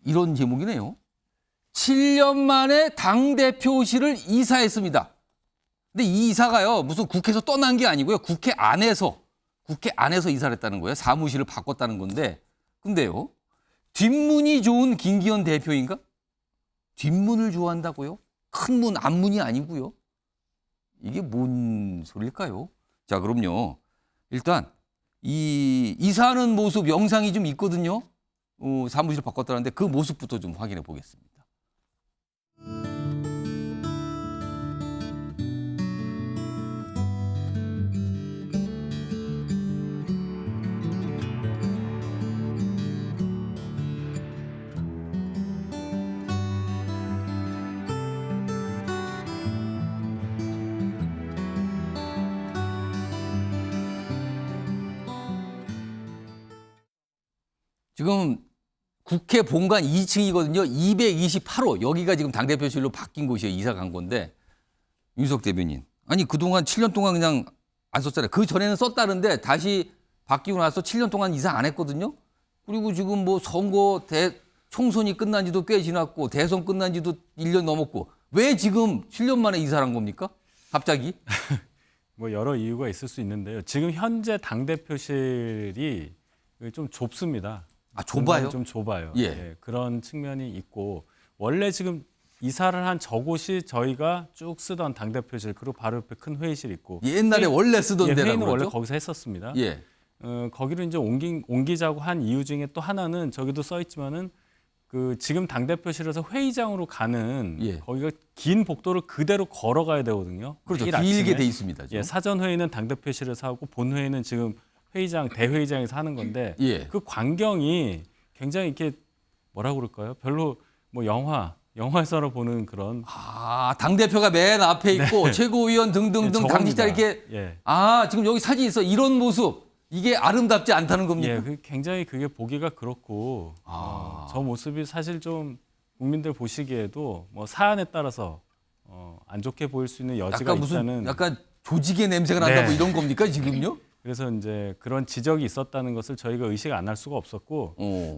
이런 제목이네요. 7년 만에 당대표실을 이사했습니다. 근데 이 이사가요, 무슨 국회에서 떠난 게 아니고요. 국회 안에서 이사를 했다는 거예요. 사무실을 바꿨다는 건데. 근데요, 뒷문이 좋은 김기현 대표인가? 뒷문을 좋아한다고요? 큰 문, 앞문이 아니고요. 이게 뭔 소리일까요? 자, 그럼요. 일단 이 이사하는 모습 영상이 좀 있거든요. 사무실 바꿨다는데 그 모습부터 좀 확인해 보겠습니다. 지금 국회 본관 2층이거든요. 228호. 여기가 지금 당대표실로 바뀐 곳이에요. 이사 간 건데. 윤석 대변인. 아니, 그동안 7년 동안 그냥 안 썼잖아요. 그 전에는 썼다는데 다시 바뀌고 나서 7년 동안 이사 안 했거든요. 그리고 지금 뭐 선거 총선이 끝난 지도 꽤 지났고 대선 끝난 지도 1년 넘었고 왜 지금 7년 만에 이사를 한 겁니까? 갑자기? 뭐 여러 이유가 있을 수 있는데요. 지금 현재 당대표실이 좀 좁습니다. 아, 좁아요? 좀 좁아요. 예. 예, 그런 측면이 있고 원래 지금 이사를 한 저곳이 저희가 쭉 쓰던 당대표실 그리고 바로 옆에 큰 회의실 있고 옛날에 원래 쓰던 데라고 회의는 원래 그러죠? 거기서 했었습니다. 예. 거기를 이제 옮기자고 한 이유 중에 또 하나는 저기도 써 있지만은 그 지금 당대표실에서 회의장으로 가는 예. 거기가 긴 복도를 그대로 걸어가야 되거든요. 그렇죠. 매일 길게 아침에. 돼 있습니다. 예, 사전 회의는 당대표실에서 하고 본 회의는 지금 대회의장에서 하는 건데 예. 그 광경이 굉장히 이렇게 뭐라고 그럴까요? 별로 뭐 영화에서 보는 그런 아, 당대표가 맨 앞에 있고 최고위원 등등등 예, 당직자 저겁니다. 이렇게 예. 아, 지금 여기 사진 있어. 이런 모습. 이게 아름답지 않다는 겁니까? 예, 굉장히 그게 보기가 그렇고 저 모습이 사실 좀 국민들 보시기에도 뭐 사안에 따라서 안 좋게 보일 수 있는 여지가 약간 무슨 있다는 약간 조직의 냄새가 난다 네. 뭐 이런 겁니까, 지금요? 그래서 이제 그런 지적이 있었다는 것을 저희가 의식 안 할 수가 없었고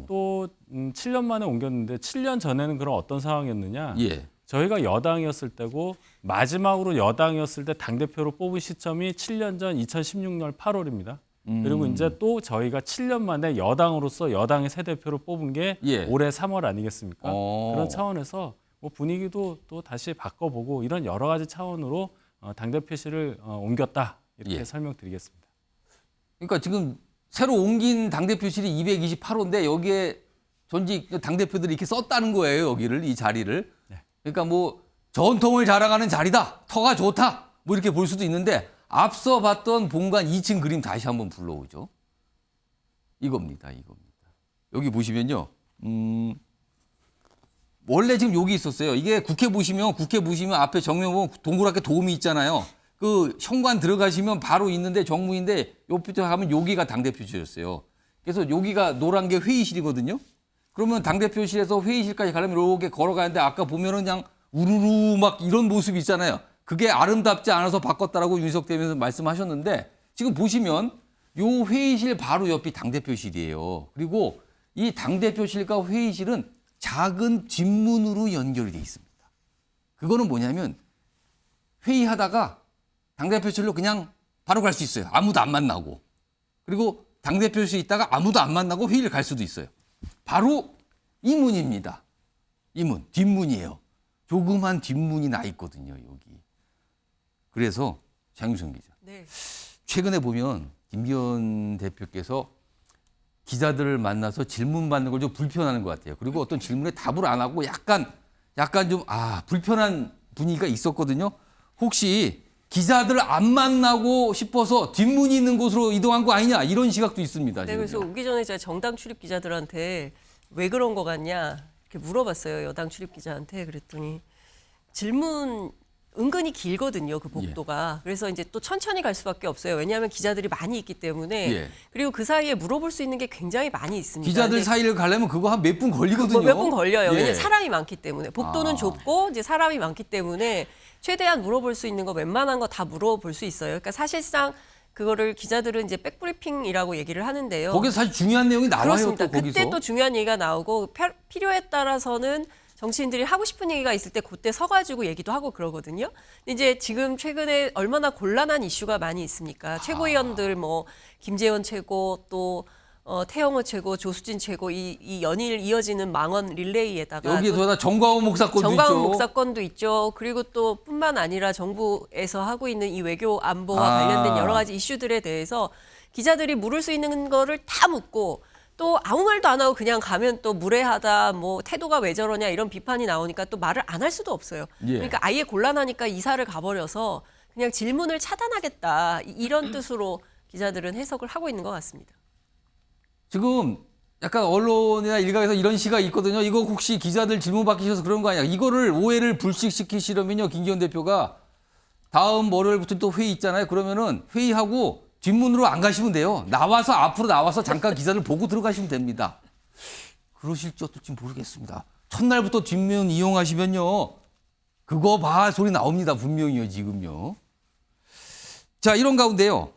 또 7년 만에 옮겼는데 7년 전에는 그런 어떤 상황이었느냐? 예. 저희가 여당이었을 때고 마지막으로 여당이었을 때 당대표로 뽑은 시점이 7년 전 2016년 8월입니다. 그리고 이제 또 저희가 7년 만에 여당으로서 여당의 새 대표를 뽑은 게 예. 올해 3월 아니겠습니까? 그런 차원에서 뭐 분위기도 또 다시 바꿔보고 이런 여러 가지 차원으로 당대표실을 옮겼다 이렇게 예. 설명드리겠습니다. 그러니까 지금 새로 옮긴 당대표실이 228호인데 여기에 전직 당대표들이 이렇게 썼다는 거예요, 여기를, 이 자리를. 네. 그러니까 뭐 전통을 자랑하는 자리다, 터가 좋다, 뭐 이렇게 볼 수도 있는데 앞서 봤던 본관 2층 그림 다시 한번 불러오죠. 이겁니다. 여기 보시면요. 원래 지금 여기 있었어요. 이게 국회 보시면 앞에 정면 동그랗게 도움이 있잖아요. 그 현관 들어가시면 바로 있는데 정문인데 옆부터 가면 여기가 당대표실이었어요. 그래서 여기가 노란 게 회의실이거든요. 그러면 당대표실에서 회의실까지 가려면 이렇게 걸어가는데 아까 보면은 그냥 우르르 막 이런 모습이 있잖아요. 그게 아름답지 않아서 바꿨다라고 윤석 대변인께서 말씀하셨는데 지금 보시면 요 회의실 바로 옆이 당대표실이에요. 그리고 이 당대표실과 회의실은 작은 뒷문으로 연결이 돼 있습니다. 그거는 뭐냐면 회의하다가 당대표실로 그냥 바로 갈 수 있어요. 아무도 안 만나고. 그리고 당대표실에 있다가 아무도 안 만나고 회의를 갈 수도 있어요. 바로 이 문입니다. 이 문, 뒷문이에요. 조그만 뒷문이 나 있거든요, 여기. 그래서 장윤선 기자. 네. 최근에 보면 김기현 대표께서 기자들을 만나서 질문 받는 걸 좀 불편하는 것 같아요. 그리고 어떤 질문에 답을 안 하고 약간 좀 불편한 분위기가 있었거든요. 혹시 기자들 안 만나고 싶어서 뒷문이 있는 곳으로 이동한 거 아니냐 이런 시각도 있습니다. 네, 그래서 오기 전에 제가 정당 출입 기자들한테 왜 그런 거 같냐 이렇게 물어봤어요. 여당 출입 기자한테. 그랬더니 질문 은근히 길거든요, 그 복도가. 그래서 이제 또 천천히 갈 수밖에 없어요. 왜냐하면 기자들이 많이 있기 때문에. 예. 그리고 그 사이에 물어볼 수 있는 게 굉장히 많이 있습니다. 기자들 근데 사이를 가려면 그거 한 몇 분 걸리거든요. 몇 분 걸려요. 예. 왜냐면 사람이 많기 때문에. 복도는 좁고 이제 사람이 많기 때문에 최대한 물어볼 수 있는 거 웬만한 거 다 물어볼 수 있어요. 그러니까 사실상 그거를 기자들은 이제 백브리핑이라고 얘기를 하는데요. 거기서 사실 중요한 내용이 나와요. 그렇습니다. 또 거기서. 그때 또 중요한 얘기가 나오고 필요에 따라서는 정치인들이 하고 싶은 얘기가 있을 때 그때 서가지고 얘기도 하고 그러거든요. 근데 이제 지금 최근에 얼마나 곤란한 이슈가 많이 있습니까? 최고위원들 뭐 김재원 최고 또 태영호 최고, 조수진 최고 이 연일 이어지는 망언 릴레이에다가 여기에 더다 정광훈 목사건도 정광훈 있죠. 목사건도 있죠. 그리고 또 뿐만 아니라 정부에서 하고 있는 이 외교 안보와 아. 관련된 여러 가지 이슈들에 대해서 기자들이 물을 수 있는 거를 다 묻고 또 아무 말도 안 하고 그냥 가면 또 무례하다, 뭐 태도가 왜 저러냐 이런 비판이 나오니까 또 말을 안 할 수도 없어요. 예. 그러니까 아예 곤란하니까 이사를 가버려서 그냥 질문을 차단하겠다 이런 뜻으로 기자들은 해석을 하고 있는 것 같습니다. 지금 약간 언론이나 일각에서 이런 시가 있거든요. 이거 혹시 기자들 질문 받기 싫어서 그런 거 아니야. 이거를 오해를 불식시키시려면요. 김기현 대표가 다음 월요일부터 또 회의 있잖아요. 그러면은 회의하고 뒷문으로 안 가시면 돼요. 나와서 앞으로 나와서 잠깐 기자들 보고 들어가시면 됩니다. 그러실지 어떨지 모르겠습니다. 첫날부터 뒷문 이용하시면요. 그거 봐 소리 나옵니다. 분명히요. 지금요. 자, 이런 가운데요.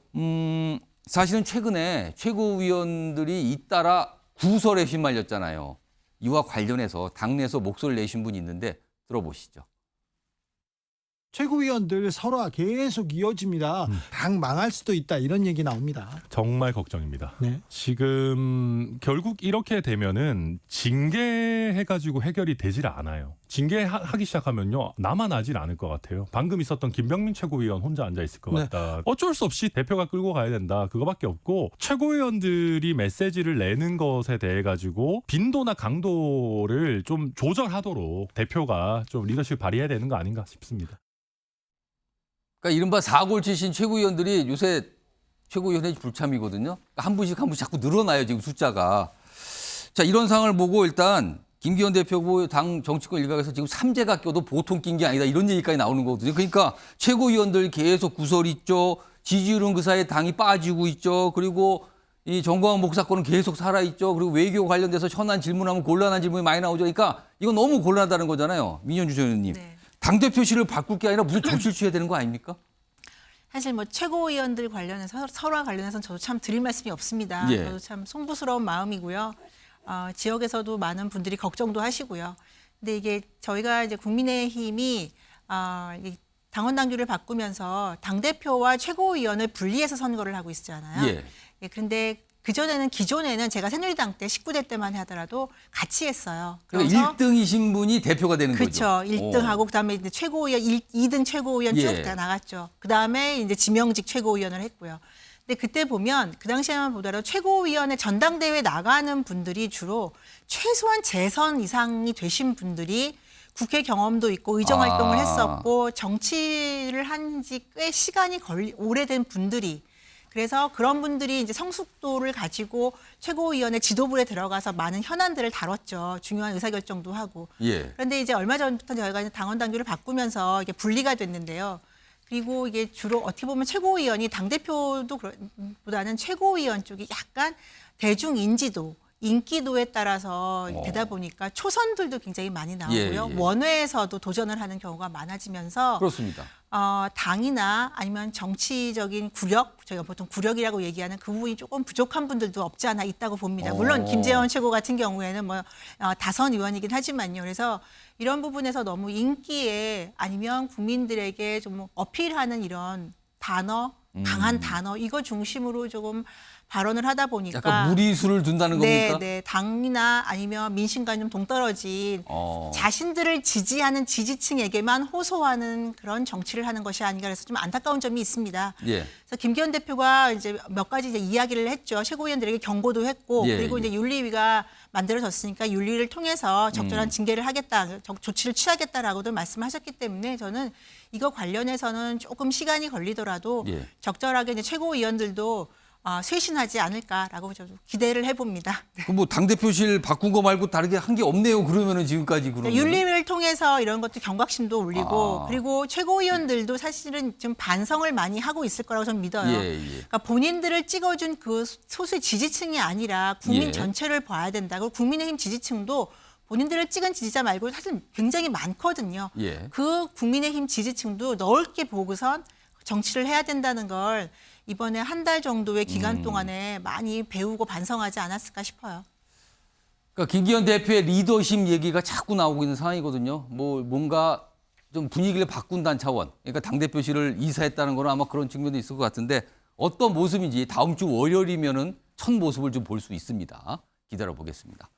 사실은 최근에 최고위원들이 잇따라 구설에 휘말렸잖아요. 이와 관련해서 당내에서 목소리를 내신 분이 있는데 들어보시죠. 최고위원들 설화 계속 이어집니다. 당 망할 수도 있다 이런 얘기 나옵니다. 정말 걱정입니다. 네. 지금 결국 이렇게 되면은 징계해가지고 해결이 되질 않아요. 징계하기 시작하면요 남아나질 않을 것 같아요. 방금 있었던 김병민 최고위원 혼자 앉아 있을 것 네. 같다. 어쩔 수 없이 대표가 끌고 가야 된다. 그거밖에 없고 최고위원들이 메시지를 내는 것에 대해 가지고 빈도나 강도를 좀 조절하도록 대표가 좀 리더십 발휘해야 되는 거 아닌가 싶습니다. 그러니까 이른바 사골치신 최고위원들이 요새 최고위원회 불참이거든요. 한 분씩 한 분씩 자꾸 늘어나요. 지금 숫자가. 자, 이런 상황을 보고 일단 김기현 대표 당 정치권 일각에서 지금 삼재가 껴도 보통 낀 게 아니다. 이런 얘기까지 나오는 거거든요. 그러니까 최고위원들 계속 구설 있죠. 지지율은 그 사이에 당이 빠지고 있죠. 그리고 이 정광훈 목사건은 계속 살아있죠. 그리고 외교 관련돼서 현안 질문하면 곤란한 질문이 많이 나오죠. 그러니까 이건 너무 곤란하다는 거잖아요. 민현주 의원님. 네. 당대표실을 바꿀 게 아니라 무슨 정치를 취해야 되는 거 아닙니까? 사실 뭐 최고위원들 관련해서 설화 관련해서는 저도 참 드릴 말씀이 없습니다. 예. 저도 참 송구스러운 마음이고요. 지역에서도 많은 분들이 걱정도 하시고요. 근데 이게 저희가 이제 국민의힘이 이 당원 당규를 바꾸면서 당 대표와 최고위원을 분리해서 선거를 하고 있잖아요. 예. 그런데 기존에는 제가 새누리당 때 19대 때만 하더라도 같이 했어요. 그러니까 1등이신 분이 대표가 되는 그렇죠. 거죠. 1등하고 그다음에 이제 최고위원 2등 최고위원 예. 쭉 다 나갔죠. 그다음에 이제 지명직 최고위원을 했고요. 근데 그때 보면 그 당시에만 보더라도 최고위원회 전당대회 나가는 분들이 주로 최소한 재선 이상이 되신 분들이 국회 경험도 있고 의정 활동을 했었고 정치를 한 지 꽤 시간이 오래된 분들이 그래서 그런 분들이 이제 성숙도를 가지고 최고위원회 지도부에 들어가서 많은 현안들을 다뤘죠. 중요한 의사결정도 하고. 예. 그런데 이제 얼마 전부터 저희가 이제 당원 당규를 바꾸면서 이게 분리가 됐는데요. 그리고 이게 주로 어떻게 보면 최고위원이 당대표도 보다는 최고위원 쪽이 약간 대중 인지도, 인기도에 따라서 되다 보니까 초선들도 굉장히 많이 나오고요. 예, 예. 원외에서도 도전을 하는 경우가 많아지면서 그렇습니다. 당이나 아니면 정치적인 구력, 저희가 보통 구력이라고 얘기하는 그 부분이 조금 부족한 분들도 없지 않아 있다고 봅니다. 물론 김재원 최고 같은 경우에는 뭐 다선 의원이긴 하지만요. 그래서 이런 부분에서 너무 인기에 아니면 국민들에게 좀 어필하는 이런 단어, 강한 단어 이거 중심으로 조금 발언을 하다 보니까 약간 무리수를 둔다는 겁니까? 네, 당이나 아니면 민심과 좀 동떨어진 자신들을 지지하는 지지층에게만 호소하는 그런 정치를 하는 것이 아닌가 해서 좀 안타까운 점이 있습니다. 예. 그래서 김기현 대표가 이제 몇 가지 이제 이야기를 했죠. 최고위원들에게 경고도 했고 예, 그리고 이제 윤리위가 만들어졌으니까 윤리를 통해서 적절한 징계를 하겠다, 조치를 취하겠다라고도 말씀하셨기 때문에 저는 이거 관련해서는 조금 시간이 걸리더라도 예. 적절하게 이제 최고위원들도 쇄신하지 않을까라고 저도 기대를 해봅니다. 그럼 뭐 당대표실 바꾼 거 말고 다르게 한 게 없네요. 그러면은 지금까지 그러면. 윤리위를 통해서 이런 것도 경각심도 올리고 그리고 최고위원들도 사실은 좀 반성을 많이 하고 있을 거라고 저는 믿어요. 예. 그러니까 본인들을 찍어준 그 소수의 지지층이 아니라 국민 예. 전체를 봐야 된다고 국민의힘 지지층도 본인들을 찍은 지지자 말고 사실 굉장히 많거든요. 예. 그 국민의힘 지지층도 넓게 보고선 정치를 해야 된다는 걸 이번에 한 달 정도의 기간 동안에 많이 배우고 반성하지 않았을까 싶어요. 그러니까 김기현 대표의 리더십 얘기가 자꾸 나오고 있는 상황이거든요. 뭐 뭔가 좀 분위기를 바꾼다는 차원. 그러니까 당대표실을 이사했다는 거는 아마 그런 측면도 있을 것 같은데 어떤 모습인지 다음 주 월요일이면은 첫 모습을 좀 볼 수 있습니다. 기다려 보겠습니다.